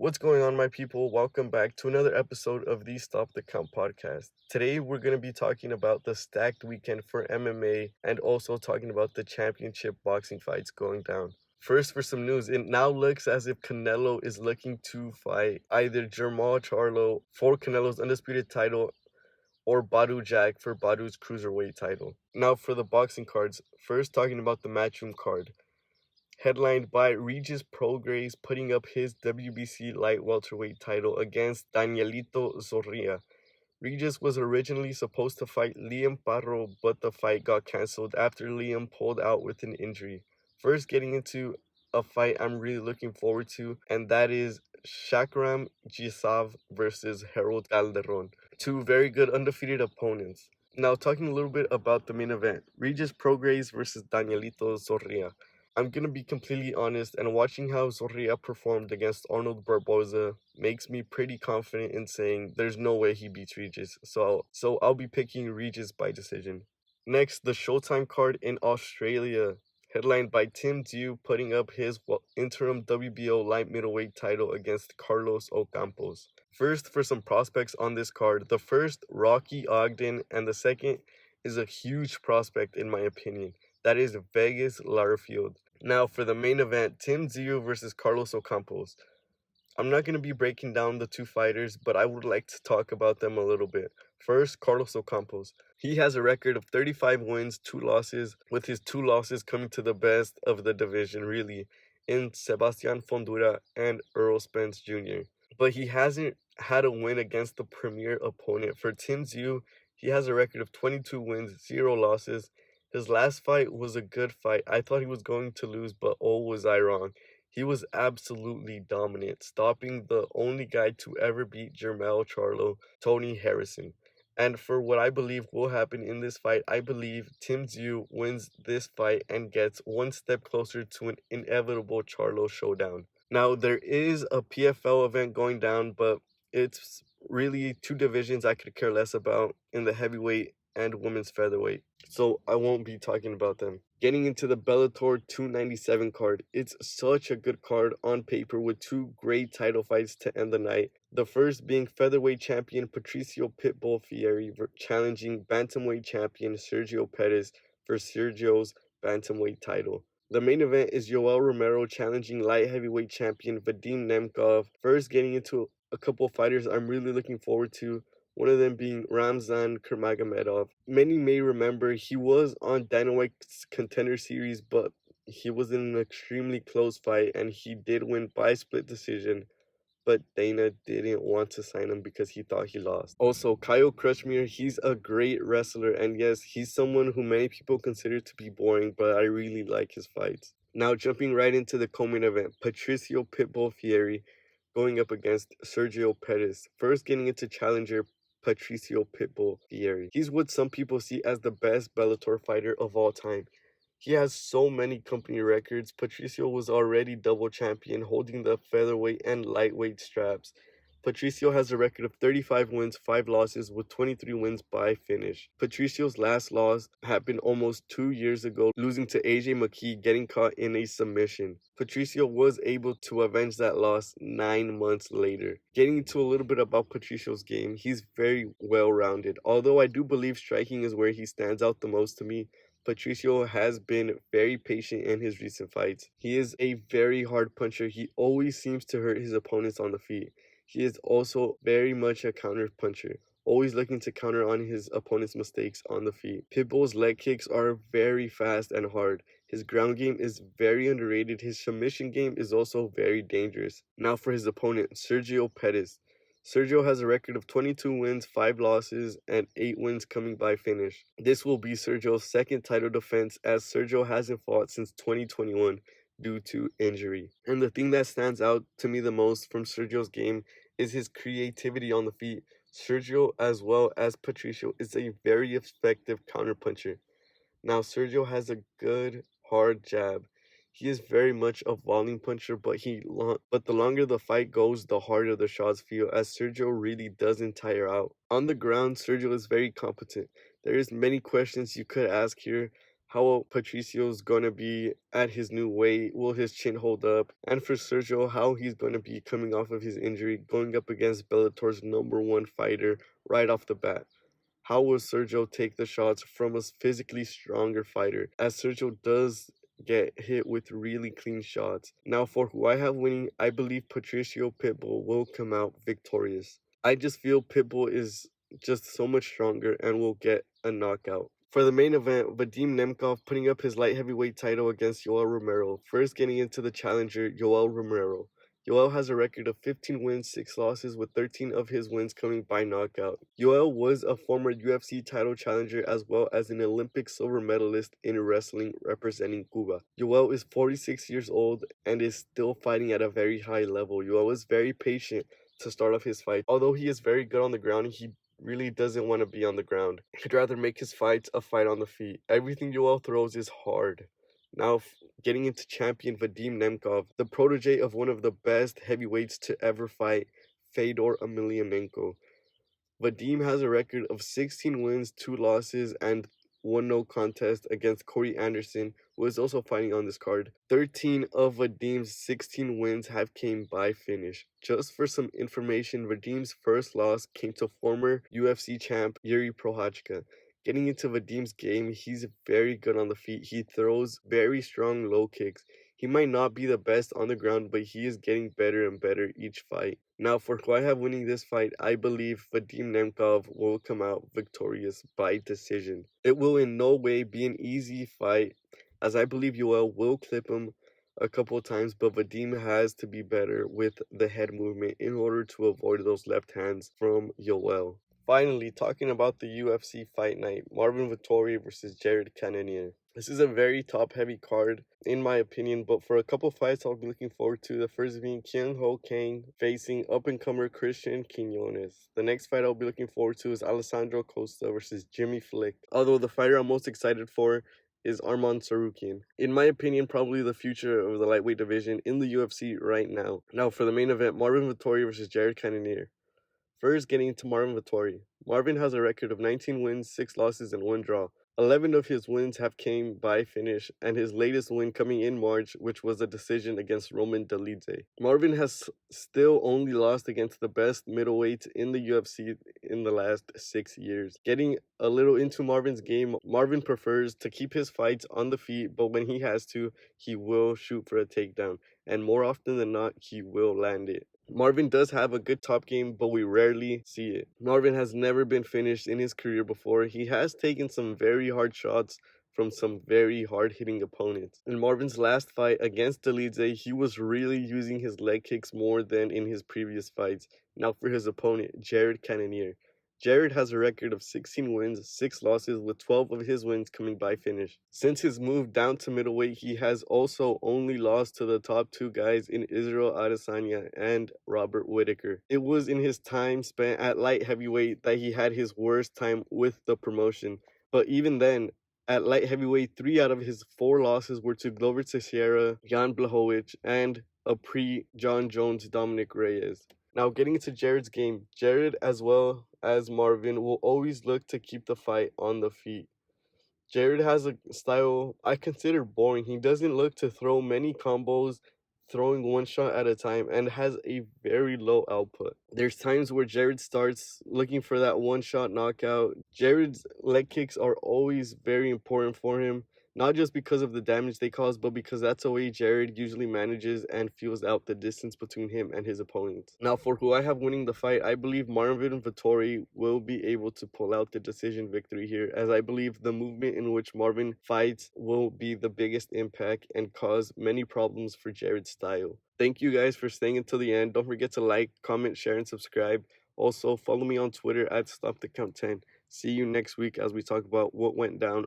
What's going on, my people? Welcome back to another episode of the Stop the Count podcast. Today, we're going to be talking about the stacked weekend for MMA and also talking about the championship boxing fights going down. First, for some news, it now looks as if Canelo is looking to fight either jermellcharlo for Canelo's undisputed title or Badu Jack for Badu's cruiserweight title. Now, for the boxing cards, first talking about the Matchroom card. Headlined by regisprograis putting up his WBC light welterweight title against Danielitozorilla. Regis was originally supposed to fight liamparo, but the fight got cancelled after Liam pulled out with an injury. First, getting into a fight I'm really looking forward to, and that is Shakram Gisav versus Harold Calderon. Two very good undefeated opponents. Now, talking a little bit about the main event, regisprograis versus Danielito Zorrilla. I'm going to be completely honest, and watching how Zorrilla performed against Arnold Barboza makes me pretty confident in saying there's no way he beats Regis, so I'll be picking Regis by decision. Next, the Showtime card in Australia, headlined by Timtszyu putting up his interim WBO light middleweight title against carlosocampos. First, for some prospects on this card, the first, Rockyogden, and the second is a huge prospect in my opinion. That is Vegaslarfield. Now, for the main event, Timtszyu versus carlosocampos. I'm not going to be breaking down the two fighters, but I would like to talk about them a little bit. First, carlosocampos. He has a record of 35 wins, 2 losses, with his 2 losses coming to the best of the division, really, in Sebastian Fondura and Earl Spence Jr. But he hasn't had a win against the premier opponent. For Timtszyu, he has a record of 22 wins, 0 losses. His last fight was a good fight. I thought he was going to lose, but oh, was I wrong. He was absolutely dominant, stopping the only guy to ever beat Jermellcharlo, Tony Harrison. And for what I believe will happen in this fight, I believe Timtszyu wins this fight and gets one step closer to an inevitable Charlo showdown. Now, there is a PFL event going down, but it's really two divisions I could care less about in the heavyweight and women's featherweight, so I won't be talking about them. Getting into the Bellator 297 card, it's such a good card on paper with two great title fights to end the night. The first being featherweight champion patriciopitbull Fieri challenging bantamweight champion sergiopettis for Sergio's bantamweight title. The main event is yoelromero challenging light heavyweight champion vadimnemkov. First, getting into a couple fighters I'm really looking forward to, one of them being Ramazankurmagomedov. Many may remember he was on Dana White's Contender Series, but he was in an extremely close fight and he did win by split decision, but Dana didn't want to sign him because he thought he lost. Also, kylecrutchmer, he's a great wrestler, and yes, he's someone who many people consider to be boring, but I really like his fights. Now, jumping right into the co-main event, patriciopitbull Fieri going up against Sergiopettis. First, getting into challenger patriciopitbull Fieri. He's what some people see as the best Bellator fighter of all time. He has so many company records. Patricio was already double champion, holding the featherweight and lightweight straps. Patricio has a record of 35 wins, 5 losses, with 23 wins by finish. Patricio's last loss happened almost 2 years ago, losing to AJ McKee, getting caught in a submission. Patricio was able to avenge that loss 9 months later. Getting into a little bit about Patricio's game, he's very well-rounded. Although I do believe striking is where he stands out the most to me, Patricio has been very patient in his recent fights. He is a very hard puncher. He always seems to hurt his opponents on the feet. He is also very much a counter puncher, always looking to counter on his opponent's mistakes on the feet. Pitbull's leg kicks are very fast and hard. His ground game is very underrated. His submission game is also very dangerous. Now for his opponent, Sergiopettis. Sergio has a record of 22 wins, 5 losses, and 8 wins coming by finish. This will be Sergio's second title defense, as Sergio hasn't fought since 2021 due to injury. And the thing that stands out to me the most from Sergio's game is his creativity on the feet. Sergio, as well as Patricio, is a very effective counterpuncher. Now, Sergio has a good, hard jab. He is very much a volume puncher, but the longer the fight goes, the harder the shots feel, as Sergio really doesn't tire out. On the ground, Sergio is very competent. There is many questions you could ask here. how Patricio's going to be at his new weight. Will his chin hold up? And for Sergio, how he's going to be coming off of his injury, going up against Bellator's #1 fighter right off the bat. How will Sergio take the shots from a physically stronger fighter, as Sergio does get hit with really clean shots? Now, for who I have winning, I believe Patriciopitbull will come out victorious. I just feel Pitbull is just so much stronger and will get a knockout. For the main event, Vadimnemkov putting up his light heavyweight title against yoelromero. First getting into the challenger, yoelromero. Yoel has a record of 15 wins, 6 losses, with 13 of his wins coming by knockout. Yoel was a former UFC title challenger as well as an Olympic silver medalist in wrestling representing Cuba. Yoel is 46 years old and is still fighting at a very high level. Yoel is very patient to start off his fight. Although he is very good on the ground, he really doesn't want to be on the ground. He'd rather make his fights a fight on the feet. Everything Yoel throws is hard. Now, getting into champion Vadimnemkov, the protege of one of the best heavyweights to ever fight, Fedor Emelianenko. Vadim has a record of 16 wins, 2 losses, and 1 no contest against Corey Anderson, who is also fighting on this card. 13 of Vadim's 16 wins have came by finish. Just for some information, Vadim's first loss came to former UFC champ Yuri Prochazka. Getting into Vadim's game, he's very good on the feet. He throws very strong low kicks. He might not be the best on the ground, but he is getting better and better each fight. Now, for who I have winning this fight, I believe Vadimnemkov will come out victorious by decision. It will in no way be an easy fight, as I believe Yoel will clip him a couple of times, but Vadim has to be better with the head movement in order to avoid those left hands from Yoel. Finally, talking about the UFC fight night, Marvin Vettori versus jaredcannonier. This is a very top-heavy card, in my opinion, but for a couple fights I'll be looking forward to. The first being Kyung Ho Kang facing up-and-comer cristianquinonez. The next fight I'll be looking forward to is alessandrocosta versus Jimmy Flick. Although the fighter I'm most excited for is armantsarukyan. In my opinion, probably the future of the lightweight division in the UFC right now. Now, for the main event, Marvin Vettori versus jaredcannonier. First, getting into Marvin Vettori. Marvin has a record of 19 wins, 6 losses, and 1 draw. 11 of his wins have came by finish, and his latest win coming in March, which was a decision against Roman Dolidze. Marvin has still only lost against the best middleweights in the UFC in the last 6 years. Getting a little into Marvin's game, Marvin prefers to keep his fights on the feet, but when he has to, he will shoot for a takedown, and more often than not, he will land it. Marvin does have a good top game, but we rarely see it. Marvin has never been finished in his career before. He has taken some very hard shots from some very hard-hitting opponents. In Marvin's last fight against Dolidze, he was really using his leg kicks more than in his previous fights. Now for his opponent, jaredcannonier. Jared has a record of 16 wins, 6 losses, with 12 of his wins coming by finish. Since his move down to middleweight, he has also only lost to the top 2 guys in Israel Adesanya and Robert Whittaker. It was in his time spent at light heavyweight that he had his worst time with the promotion. But even then, at light heavyweight, 3 out of his 4 losses were to Glover Teixeira, Jan Blachowicz, and a pre-John Jones Dominic Reyes. Now, getting into Jared's game, Jared as well as Marvin will always look to keep the fight on the feet. Jared has a style I consider boring. He doesn't look to throw many combos, throwing one shot at a time, and has a very low output. There's times where Jared starts looking for that one shot knockout. Jared's leg kicks are always very important for him, not just because of the damage they cause, but because that's the way Jared usually manages and feels out the distance between him and his opponents. Now, for who I have winning the fight, I believe Marvin Vettori will be able to pull out the decision victory here, as I believe the movement in which Marvin fights will be the biggest impact and cause many problems for Jared's style. Thank you guys for staying until the end. Don't forget to like, comment, share, and subscribe. Also, follow me on Twitter at StopTheCount10. See you next week as we talk about what went down